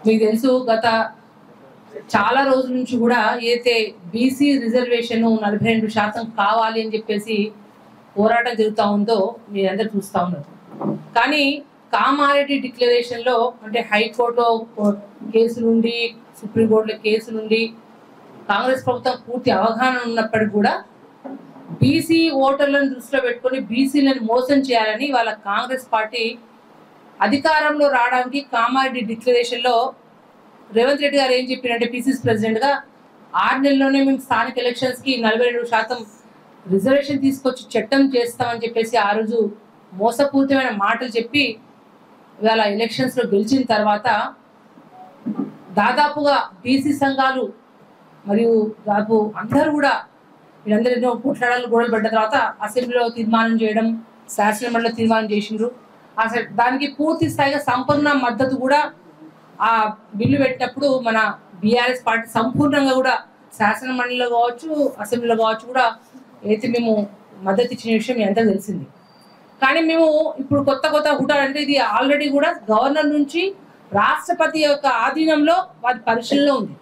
మీకు తెలుసు గత చాలా రోజుల నుంచి కూడా ఏదైతే బీసీ రిజర్వేషన్ 42% కావాలి అని చెప్పేసి పోరాటం జరుగుతూ ఉందో మీరందరూ చూస్తూ ఉన్నారు. కానీ కామారెడ్డి డిక్లరేషన్లో అంటే హైకోర్టులో కేసు నుండి సుప్రీంకోర్టులో కేసు నుండి కాంగ్రెస్ ప్రభుత్వం పూర్తి అవగాహన ఉన్నప్పటికీ కూడా బీసీ ఓటర్లను దృష్టిలో పెట్టుకొని బీసీలను మోసం చేయాలని వాళ్ళ కాంగ్రెస్ పార్టీ అధికారంలో రావడానికి కామారెడ్డి డిక్లరేషన్లో రేవంత్ రెడ్డి గారు ఏం చెప్పారంటే పిసిసి ప్రెసిడెంట్గా 6 నెలల్లోనే మేము స్థానిక ఎలక్షన్స్కి 42% రిజర్వేషన్ తీసుకొచ్చి చట్టం చేస్తామని చెప్పేసి ఆ రోజు మోసపూరితమైన మాటలు చెప్పి ఇవాళ ఎలక్షన్స్లో గెలిచిన తర్వాత దాదాపుగా బీసీ సంఘాలు మరియు దాదాపు అందరూ కూడా వీళ్ళందరూ ఎన్నో కొట్లాడాలు గొడవలు పడ్డ తర్వాత అసెంబ్లీలో తీర్మానం చేయడం, శాసనమండలిలో తీర్మానం చేసిండ్రు. అసలు దానికి పూర్తి స్థాయిగా సంపూర్ణ మద్దతు కూడా ఆ బిల్లు పెట్టినప్పుడు మన బీఆర్ఎస్ పార్టీ సంపూర్ణంగా కూడా శాసనమండలిలో కావచ్చు అసెంబ్లీలో కావచ్చు కూడా అయితే మేము మద్దతు ఇచ్చిన విషయం ఎంత తెలిసింది. కానీ మేము ఇప్పుడు కొత్త హుటాలంటే ఇది ఆల్రెడీ కూడా గవర్నర్ నుంచి రాష్ట్రపతి యొక్క ఆధీనంలో వారి పరిశీలనలో ఉంది.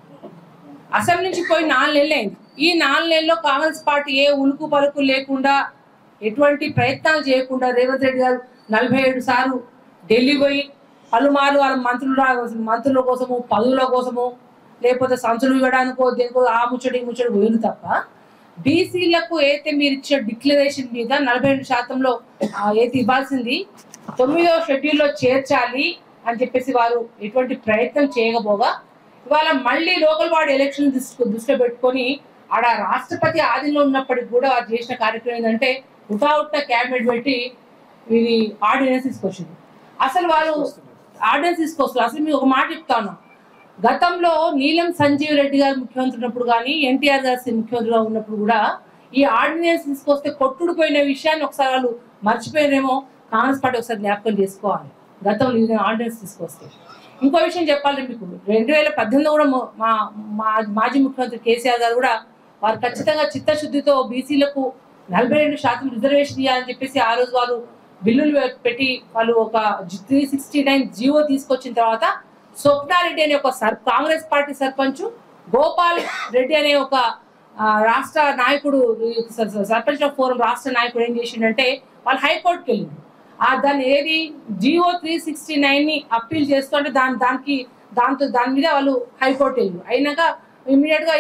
అసెంబ్లీ నుంచి పోయి 4 నెలలు అయింది. ఈ 4 నెలల్లో కాంగ్రెస్ పార్టీ ఏ ఉలుకు పలుకు లేకుండా ఎటువంటి ప్రయత్నాలు చేయకుండా రేవంత్ రెడ్డి గారు 47 సార్లు ఢిల్లీ పోయి పలుమార్లు వాళ్ళ మంత్రుల కోసము పదవుల కోసము లేకపోతే సంచులు ఇవ్వడానికో దేనికో ఆ ముచ్చడి పోయింది తప్ప బీసీలకు అయితే మీరు ఇచ్చే డిక్లరేషన్ మీద 42%లో అయితే ఇవ్వాల్సింది 9వ షెడ్యూల్లో చేర్చాలి అని చెప్పేసి వారు ఎటువంటి ప్రయత్నం చేయకపోగా ఇవాళ మళ్ళీ లోకల్ బాడీ ఎలక్షన్ దృష్టిలో పెట్టుకొని ఆడ రాష్ట్రపతి ఆధీనంలో ఉన్నప్పటికి కూడా వారు చేసిన కార్యక్రమం ఏంటంటే ఉటావుట్న క్యాబినెట్ పెట్టి ఇది ఆర్డినెన్స్ తీసుకొచ్చింది. అసలు వాళ్ళు ఆర్డినెన్స్ తీసుకొస్తారు. అసలు మీకు ఒక మాట చెప్తాను, గతంలో నీలం సంజీవ్ రెడ్డి గారు ముఖ్యమంత్రి ఉన్నప్పుడు కానీ ఎన్టీఆర్ గారు ముఖ్యమంత్రిగా ఉన్నప్పుడు కూడా ఈ ఆర్డినెన్స్ తీసుకొస్తే కొట్టుడిపోయిన విషయాన్ని ఒకసారి వాళ్ళు మర్చిపోయినేమో కాంగ్రెస్ పార్టీ ఒకసారి జ్ఞాపకం చేసుకోవాలి. గతంలో ఈ ఆర్డినెన్స్ తీసుకొస్తే ఇంకో విషయం చెప్పాలి మీకు, 2018 కూడా మాజీ ముఖ్యమంత్రి కేసీఆర్ గారు కూడా వారు ఖచ్చితంగా చిత్తశుద్ధితో బీసీలకు 42% రిజర్వేషన్ ఇవ్వాలని చెప్పేసి ఆ రోజు వారు బిల్లులు పెట్టి వాళ్ళు ఒక 369 జీవో తీసుకొచ్చిన తర్వాత స్వప్నారెడ్డి అనే ఒక కాంగ్రెస్ పార్టీ సర్పంచ్, గోపాల్ రెడ్డి అనే ఒక రాష్ట్ర నాయకుడు సర్పంచ్ ఫోరం రాష్ట్ర నాయకుడు ఏం చేసిండంటే వాళ్ళు హైకోర్టుకి వెళ్ళింది. దాన్ని ఏది జీవో 369ని అప్పీల్ చేస్తూ అంటే దాని మీద వాళ్ళు హైకోర్టు వెళ్ళింది. అయినాక ఇమీడియట్ గా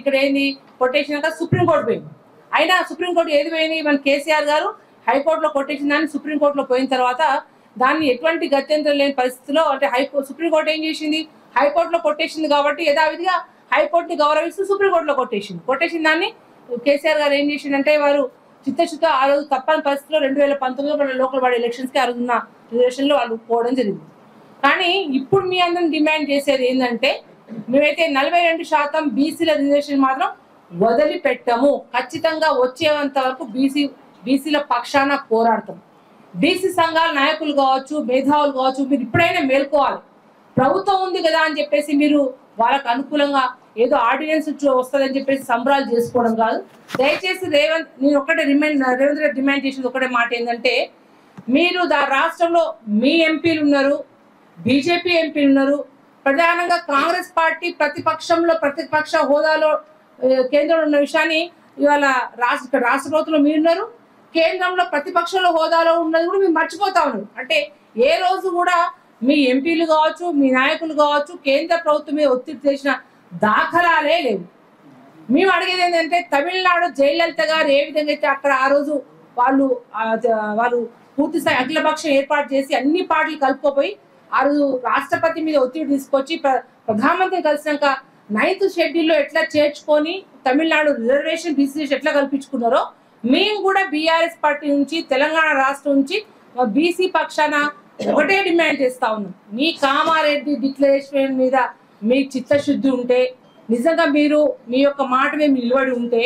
ఇక్కడ ఏంది కొట్టేసినాక సుప్రీంకోర్టు పోయింది. అయినా సుప్రీంకోర్టు ఏది పోయింది, మన కేసీఆర్ గారు హైకోర్టులో కొట్టేసిన దాన్ని సుప్రీంకోర్టులో పోయిన తర్వాత దాన్ని ఎటువంటి గత్యంతరం లేని పరిస్థితిలో అంటే సుప్రీంకోర్టు ఏం చేసింది, హైకోర్టులో కొట్టేసింది కాబట్టి యథావిధిగా హైకోర్టుని గౌరవిస్తూ సుప్రీంకోర్టులో కొట్టేసిన దాన్ని కేసీఆర్ గారు ఏం చేసిందంటే వారు చిత్తశుద్ధ ఆ రోజు తప్పని పరిస్థితిలో 2019లో లోకల్ బాడీ ఎలక్షన్స్కి ఆ రోజున్న రిజర్వేషన్లో వాళ్ళు పోవడం జరిగింది. కానీ ఇప్పుడు మీ అందరం డిమాండ్ చేసేది ఏంటంటే మేమైతే 42% బీసీల రిజర్వేషన్ మాత్రం వదిలిపెట్టము, ఖచ్చితంగా వచ్చేంత వరకు బీసీల పక్షాన పోరాడతాం. బీసీ సంఘాల నాయకులు కావచ్చు మేధావులు కావచ్చు మీరు ఇప్పుడైనా మేల్కోవాలి. ప్రభుత్వం ఉంది కదా అని చెప్పేసి మీరు వాళ్ళకు అనుకూలంగా ఏదో ఆర్డినెన్స్ వస్తుందని చెప్పేసి సంబరాలు చేసుకోవడం కాదు. దయచేసి నేను ఒకటే రేవంత్ రెడ్డి డిమాండ్ చేసేది ఒకటే మాట ఏంటంటే మీరు రాష్ట్రంలో మీ ఎంపీలు ఉన్నారు, బీజేపీ ఎంపీలు ఉన్నారు, ప్రధానంగా కాంగ్రెస్ పార్టీ ప్రతిపక్ష హోదాలో కేంద్రంలో ఉన్న విషయాన్ని ఇవాళ రాష్ట్ర ప్రభుత్వంలో మీరున్నారు, కేంద్రంలో ప్రతిపక్షంలో హోదాలో ఉన్నది కూడా మీరు మర్చిపోతా ఉన్నారు. అంటే ఏ రోజు కూడా మీ ఎంపీలు కావచ్చు మీ నాయకులు కావచ్చు కేంద్ర ప్రభుత్వం మీద ఒత్తిడి చేసిన దాఖలాలే లేవు. మేము అడిగేది ఏంటంటే తమిళనాడు జయలలిత గారు ఏ విధంగా అయితే అక్కడ ఆ రోజు వాళ్ళు పూర్తి స్థాయి అఖిలపక్షం ఏర్పాటు చేసి అన్ని పార్టీలు కలుపుకోపోయి ఆ రోజు రాష్ట్రపతి మీద ఒత్తిడి తీసుకొచ్చి ప్రధానమంత్రిని కలిసినాక 9th షెడ్యూల్లో ఎట్లా చేర్చుకొని తమిళనాడు రిజర్వేషన్ బీసీ ఎట్లా కల్పించుకున్నారో మేము కూడా బీఆర్ఎస్ పార్టీ నుంచి తెలంగాణ రాష్ట్రం నుంచి బీసీ పక్షాన ఒకటే డిమాండ్ చేస్తా ఉన్నాం. మీ కామారెడ్డి డిక్లరేషన్ మీద మీ చిత్తశుద్ధి ఉంటే నిజంగా మీరు మీ యొక్క మాట మేము నిలబడి ఉంటే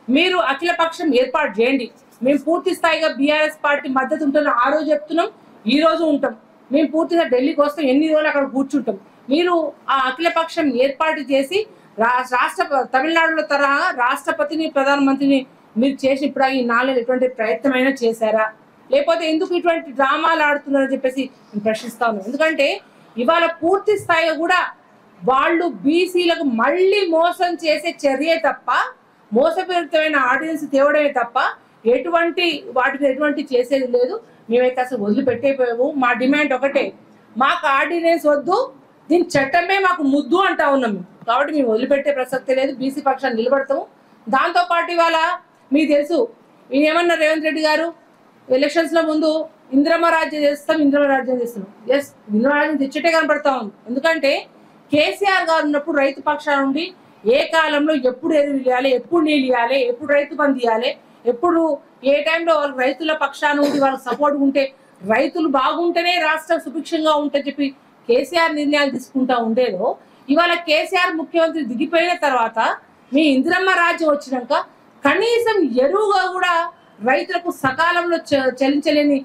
మీరు అఖిలపక్షం ఏర్పాటు చేయండి. మేము పూర్తి స్థాయిగా బీఆర్ఎస్ పార్టీ మద్దతు ఉంటున్నాం. ఆ రోజు చెప్తున్నాం, ఈ రోజు ఉంటాం. మేము పూర్తిగా ఢిల్లీకి వస్తాం, ఎన్ని రోజులు అక్కడ కూర్చుంటాం. మీరు ఆ అఖిలపక్షం ఏర్పాటు చేసి తమిళనాడులో తరహా రాష్ట్రపతిని ప్రధానమంత్రిని మీరు చేసి ఇప్పుడు ఈ 4 నెలలు ఎటువంటి ప్రయత్నమైనా చేశారా, లేకపోతే ఎందుకు ఇటువంటి డ్రామాలు ఆడుతున్నారని చెప్పేసి నేను ప్రశ్నిస్తా ఉన్నాను. ఎందుకంటే ఇవాళ పూర్తి స్థాయిగా కూడా వాళ్ళు బీసీలకు మళ్ళీ మోసం చేసే చర్య తప్ప, మోసపూరితమైన ఆర్డినెన్స్ తేవడమే తప్ప వాటిని ఎటువంటి చేసేది లేదు. మేమైతే అసలు వదిలిపెట్టేపోయాము. మా డిమాండ్ ఒకటే, మాకు ఆర్డినెన్స్ వద్దు, దీని చట్టమే మాకు ముద్దు అంటా ఉన్నాము. కాబట్టి మేము వదిలిపెట్టే ప్రసక్తి లేదు, బీసీ పక్షాన్ని నిలబడతాము. దాంతోపాటు ఇవాళ మీకు తెలుసు ఏమన్నారు రేవంత్ రెడ్డి గారు, ఎలక్షన్స్లో ముందు ఇంద్రమ్మ రాజ్యం చేస్తాం, ఇంద్రమ్మ రాజ్యం చేస్తున్నాం. ఎస్, ఇంద్రమ్మ రాజ్యం తెచ్చేటే కనపడతా ఉంది. ఎందుకంటే కేసీఆర్ గారు ఉన్నప్పుడు రైతు పక్షాల నుండి ఏ కాలంలో ఎప్పుడు ఎరువులు ఇవ్వాలి, ఎప్పుడు నీళ్ళు ఇవ్వాలి, ఎప్పుడు రైతు బంధు ఇవ్వాలి, ఎప్పుడు ఏ టైంలో వాళ్ళ రైతుల పక్షాన ఉండి వాళ్ళకి సపోర్ట్ ఉంటే, రైతులు బాగుంటేనే రాష్ట్రం సుభిక్షంగా ఉంటే చెప్పి కేసీఆర్ నిర్ణయాలు తీసుకుంటా ఉండేదో, ఇవాళ కేసీఆర్ ముఖ్యమంత్రి దిగిపోయిన తర్వాత మీ ఇందిరమ్మ రాజ్యం వచ్చినాక కనీసం ఎరువుగా కూడా రైతులకు సకాలంలో చెల్లించలేని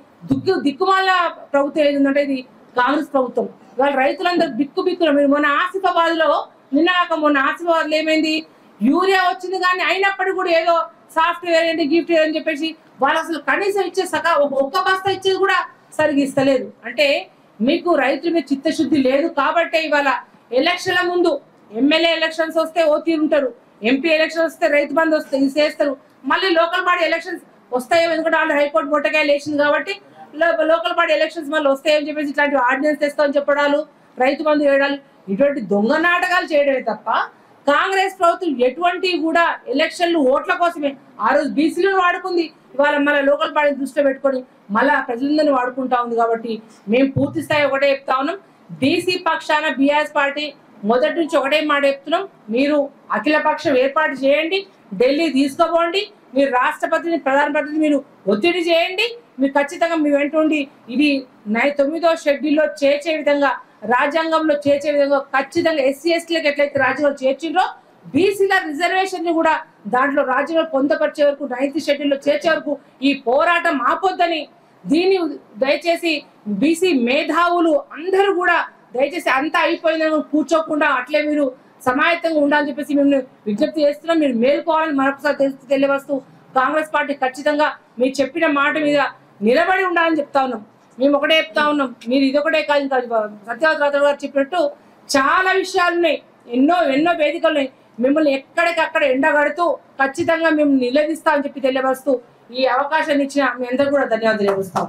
దిక్కుమాల ప్రభుత్వం ఏదంటే ఇది కాంగ్రెస్ ప్రభుత్వం. ఇవాళ రైతులందరూ బిక్కులు. మీరు మొన్న ఆసిఫాబాద్లో మొన్న ఆసిఫాబాద్లో ఏమైంది, యూరియా వచ్చింది కానీ అయినప్పటికీ కూడా ఏదో సాఫ్ట్వేర్ ఏంటి గిఫ్ట్ అని చెప్పేసి వాళ్ళు అసలు కనీసం ఇచ్చే ఒక్క బస్తా ఇచ్చేది కూడా సరిగ్గా ఇస్తలేదు. అంటే మీకు రైతుల మీద చిత్తశుద్ధి లేదు. కాబట్టే ఇవాళ ఎలక్షన్ల ముందు ఎమ్మెల్యే ఎలక్షన్స్ వస్తే ఓతీ ఉంటారు, ఎంపీ ఎలక్షన్ వస్తే రైతు బంధు వస్తే ఇది చేస్తారు, మళ్ళీ లోకల్ బాడీ ఎలక్షన్స్ వస్తాయో, ఎందుకంటే వాళ్ళు హైకోర్టు మొట్టకాయలు వేసింది కాబట్టి లోకల్ బాడీ ఎలక్షన్స్ మళ్ళీ వస్తాయని చెప్పేసి ఇట్లాంటి ఆర్డినెన్స్ తెస్తామని చెప్పడాలు, రైతు బంధు చేయడాలు, ఇటువంటి దొంగ నాటకాలు చేయడమే తప్ప కాంగ్రెస్ ప్రభుత్వం ఎటువంటి కూడా ఎలక్షన్లు ఓట్ల కోసమే ఆ రోజు బీసీలను వాడుకుంది, ఇవాళ మళ్ళీ లోకల్ బాడీని దృష్టిలో పెట్టుకొని మళ్ళీ ప్రజలందరినీ వాడుకుంటా ఉంది. కాబట్టి మేము పూర్తి స్థాయి ఒకటే చెప్తా ఉన్నాం, బీసీ పక్షాన బీఆర్ఎస్ పార్టీ మొదటి నుంచి ఒకటే మాట చెప్తున్నాం, మీరు అఖిల పక్షం ఏర్పాటు చేయండి, ఢిల్లీ తీసుకోపోండి, మీరు రాష్ట్రపతిని ప్రధానమంత్రిని మీరు ఒత్తిడి చేయండి, మీరు ఖచ్చితంగా మీ వెంట ఉండి ఇది 9వ షెడ్యూల్లో చేర్చే విధంగా, రాజ్యాంగంలో చేర్చే విధంగా ఖచ్చితంగా ఎస్సీ ఎస్టీలకు ఎట్లయితే రాజ్యాంగంలో చేర్చిండ్రో బీసీల రిజర్వేషన్ ని కూడా దాంట్లో రాజ్యాంగంలో పొందపరిచే వరకు 9th షెడ్యూల్లో చేర్చే వరకు ఈ పోరాటం ఆపొద్దని, దీన్ని దయచేసి బీసీ మేధావులు అందరూ కూడా దయచేసి అంతా అయిపోయిందని కూర్చోకుండా అట్లే మీరు సమాయత్తంగా ఉండాలని చెప్పేసి మేము విజ్ఞప్తి చేస్తున్నాం. మీరు మేలుకోవాలని మరొకసారి తెలియవస్తూ కాంగ్రెస్ పార్టీ ఖచ్చితంగా మీరు చెప్పిన మాట మీద నిలబడి ఉండాలని చెప్తా ఉన్నాం. మేము ఒకటే చెప్తా ఉన్నాం, మీరు ఇదొకటే కాదు, ఇంకా సత్యవతి రాథోడ్ గారు చెప్పినట్టు చాలా విషయాలు ఉన్నాయి, ఎన్నో వేదికలు ఉన్నాయి. మిమ్మల్ని ఎక్కడికక్కడ ఎండగడుతూ ఖచ్చితంగా మేము నిలదీస్తామని చెప్పి తెలియవస్తూ ఈ అవకాశాన్ని ఇచ్చిన మీ అందరూ కూడా ధన్యవాదాలు తెలియజేస్తాం.